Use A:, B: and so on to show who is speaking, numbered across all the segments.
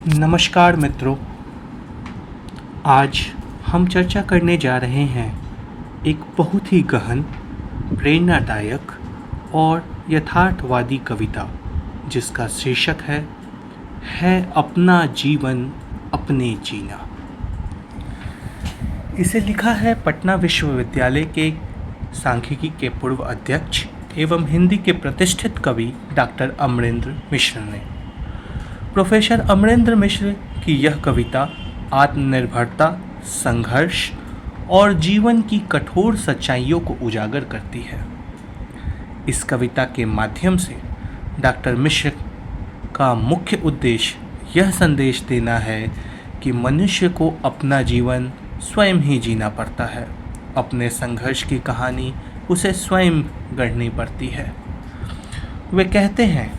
A: नमस्कार मित्रों, आज हम चर्चा करने जा रहे हैं एक बहुत ही गहन, प्रेरणादायक और यथार्थवादी कविता जिसका शीर्षक है अपना जीवन अपने जीना। इसे लिखा है पटना विश्वविद्यालय के सांख्यिकी के पूर्व अध्यक्ष एवं हिंदी के प्रतिष्ठित कवि डॉक्टर अमरेंद्र मिश्र ने। प्रोफेसर अमरेंद्र मिश्र की यह कविता आत्मनिर्भरता, संघर्ष और जीवन की कठोर सच्चाइयों को उजागर करती है। इस कविता के माध्यम से डॉक्टर मिश्र का मुख्य उद्देश्य यह संदेश देना है कि मनुष्य को अपना जीवन स्वयं ही जीना पड़ता है। अपने संघर्ष की कहानी उसे स्वयं गढ़नी पड़ती है। वे कहते हैं,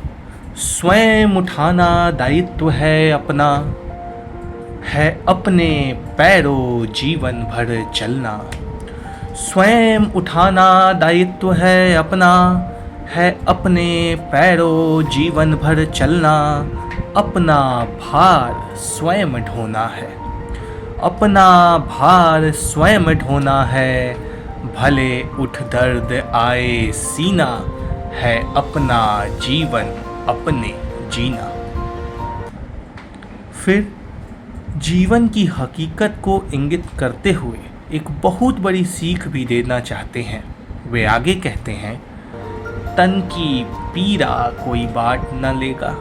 A: स्वयं उठाना दायित्व है अपना, है अपने पैरों जीवन भर चलना। स्वयं उठाना दायित्व है अपना, है अपने पैरों जीवन भर चलना। अपना भार स्वयं ढोना है, अपना भार स्वयं ढोना है। भले उठ दर्द आए सीना, है अपना जीवन अपने जीना। फिर जीवन की हकीकत को इंगित करते हुए एक बहुत बड़ी सीख भी देना चाहते हैं। वे आगे कहते हैं, तन की पीड़ा कोई बांट न लेगा,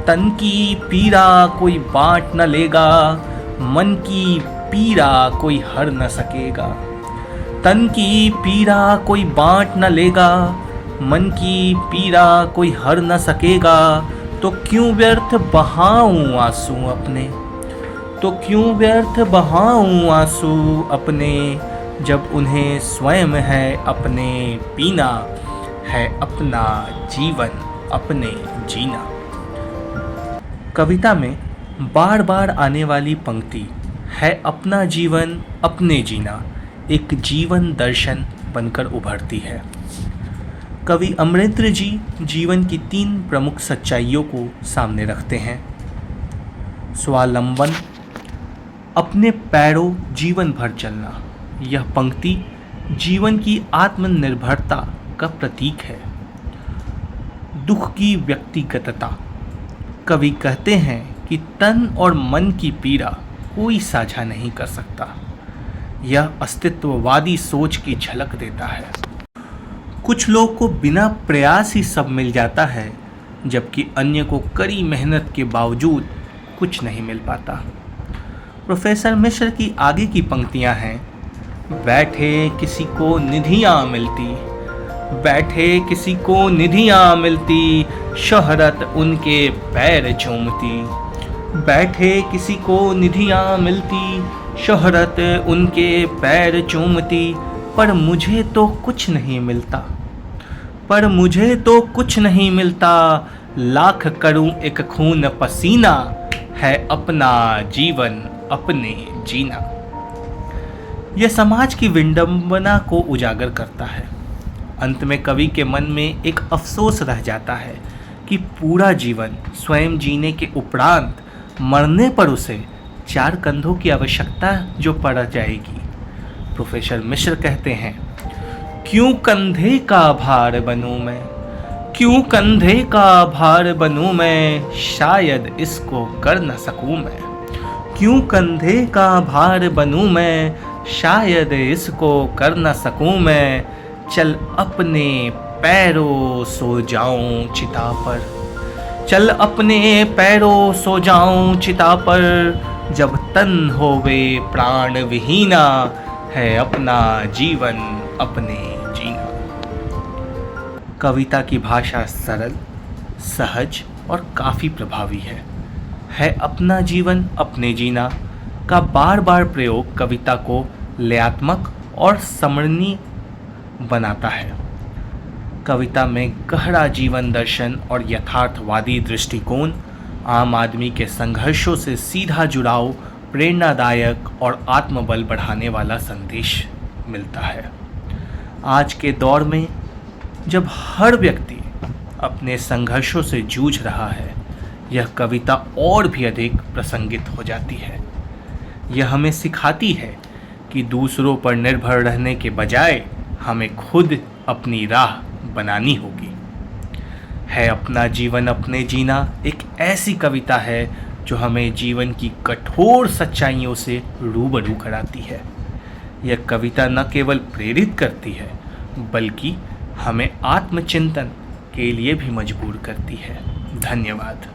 A: तन की पीड़ा कोई बांट न लेगा। मन की पीड़ा कोई हर न सकेगा, तन की पीड़ा कोई बांट न लेगा। मन की पीड़ा कोई हर न सकेगा। तो क्यों व्यर्थ बहाऊं आंसू अपने, तो क्यों व्यर्थ बहाऊं आंसू अपने। जब उन्हें स्वयं है अपने पीना, है अपना जीवन अपने जीना। कविता में बार बार आने वाली पंक्ति है अपना जीवन अपने जीना एक जीवन दर्शन बनकर उभरती है। कवि अमरेंद्र जी जीवन की 3 प्रमुख सच्चाइयों को सामने रखते हैं। स्वावलंबन, अपने पैरों जीवन भर चलना। यह पंक्ति जीवन की आत्मनिर्भरता का प्रतीक है। दुख की व्यक्तिगतता, कवि कहते हैं कि तन और मन की पीड़ा कोई साझा नहीं कर सकता। यह अस्तित्ववादी सोच की झलक देता है। कुछ लोग को बिना प्रयास ही सब मिल जाता है, जबकि अन्य को कड़ी मेहनत के बावजूद कुछ नहीं मिल पाता। प्रोफेसर मिश्र की आगे की पंक्तियां हैं, बैठे किसी को निधियां मिलती, बैठे किसी को निधियां मिलती। शोहरत उनके पैर चूमती, बैठे किसी को निधियां मिलती। शोहरत उनके पैर चूमती। पर मुझे तो कुछ नहीं मिलता, पर मुझे तो कुछ नहीं मिलता। लाख करूं एक खून पसीना, है अपना जीवन अपने जीना। यह समाज की विडंबना को उजागर करता है। अंत में कवि के मन में एक अफसोस रह जाता है कि पूरा जीवन स्वयं जीने के उपरांत मरने पर उसे 4 कंधों की आवश्यकता जो पड़ जाएगी। प्रोफेसर मिश्र कहते हैं, क्यों कंधे का भार बनूं मैं, क्यों कंधे का भार बनूं मैं। शायद इसको कर न सकूं मैं, क्यों कंधे का भार बनूं मैं। शायद इसको कर न सकूं मैं। चल अपने पैरों सो जाऊं चिता पर, चल अपने पैरों सो जाऊं चिता पर। जब तन होवे प्राण विहीना, है अपना जीवन अपने जीना। कविता की भाषा सरल, सहज और काफ़ी प्रभावी है अपना जीवन अपने जीना का बार बार प्रयोग कविता को लयात्मक और स्मरणीय बनाता है। कविता में गहरा जीवन दर्शन और यथार्थवादी दृष्टिकोण, आम आदमी के संघर्षों से सीधा जुड़ाव, प्रेरणादायक और आत्मबल बढ़ाने वाला संदेश मिलता है। आज के दौर में जब हर व्यक्ति अपने संघर्षों से जूझ रहा है, यह कविता और भी अधिक प्रासंगिक हो जाती है। यह हमें सिखाती है कि दूसरों पर निर्भर रहने के बजाय हमें खुद अपनी राह बनानी होगी। है अपना जीवन अपने जीना एक ऐसी कविता है जो हमें जीवन की कठोर सच्चाइयों से रूबरू कराती है। यह कविता न केवल प्रेरित करती है बल्कि हमें आत्मचिंतन के लिए भी मजबूर करती है। धन्यवाद।